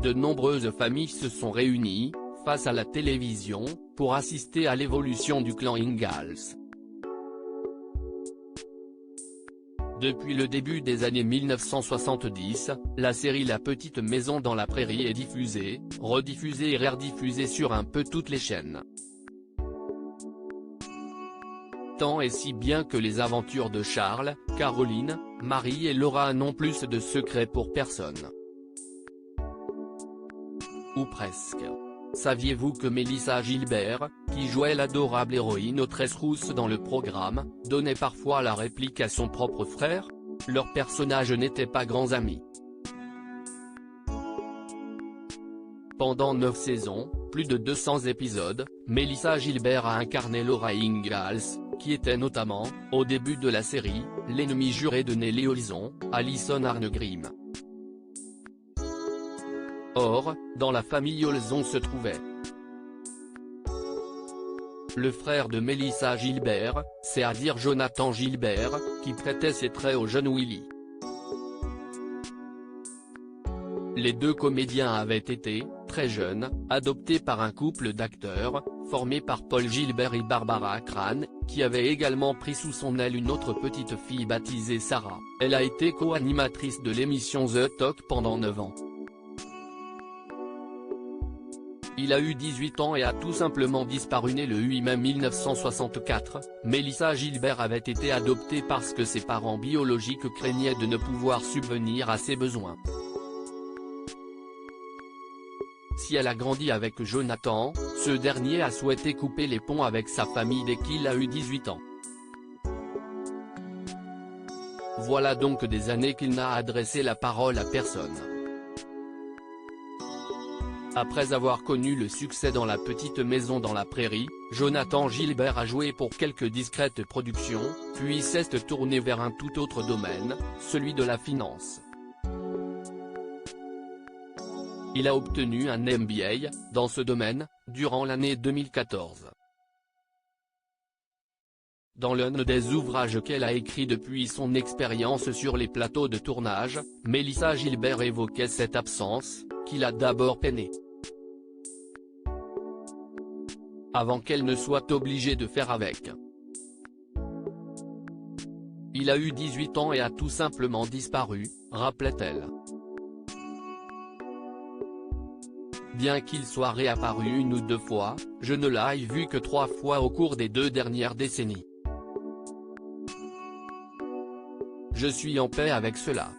de nombreuses familles se sont réunies, face à la télévision, pour assister à l'évolution du clan Ingalls. Depuis le début des années 1970, la série La Petite Maison dans la Prairie est diffusée, rediffusée et rediffusée sur un peu toutes les chaînes. Tant et si bien que les aventures de Charles, Caroline, Marie et Laura n'ont plus de secret pour personne. Ou presque. Saviez-vous que Mélissa Gilbert, qui jouait l'adorable héroïne aux tresses rousses dans le programme, donnait parfois la réplique à son propre frère? Leurs personnages n'étaient pas grands amis. Pendant 9 saisons, plus de 200 épisodes, Mélissa Gilbert a incarné Laura Ingalls, qui était notamment, au début de la série, l'ennemie juré de Nellie Olson, Alison Arngrim. Or, dans la famille Olson se trouvait le frère de Mélissa Gilbert, c'est-à-dire Jonathan Gilbert, qui prêtait ses traits au jeune Willy. Les deux comédiens avaient été, très jeunes, adoptés par un couple d'acteurs, formé par Paul Gilbert et Barbara Crane, qui avait également pris sous son aile une autre petite fille baptisée Sarah. Elle a été co-animatrice de l'émission The Talk pendant 9 ans. Il a eu 18 ans et a tout simplement disparu. Né le 8 mai 1964, Mélissa Gilbert avait été adoptée parce que ses parents biologiques craignaient de ne pouvoir subvenir à ses besoins. Si elle a grandi avec Jonathan, ce dernier a souhaité couper les ponts avec sa famille dès qu'il a eu 18 ans. Voilà donc des années qu'il n'a adressé la parole à personne. Après avoir connu le succès dans La Petite Maison dans la Prairie, Jonathan Gilbert a joué pour quelques discrètes productions, puis s'est tourné vers un tout autre domaine, celui de la finance. Il a obtenu un MBA, dans ce domaine, durant l'année 2014. Dans l'un des ouvrages qu'elle a écrit depuis son expérience sur les plateaux de tournage, Mélissa Gilbert évoquait cette absence, qui l'a d'abord peinée. Avant qu'elle ne soit obligée de faire avec. Il a eu 18 ans et a tout simplement disparu, rappelait-elle. Bien qu'il soit réapparu 1 ou 2 fois, je ne l'ai vu que 3 fois au cours des 2 dernières décennies. Je suis en paix avec cela.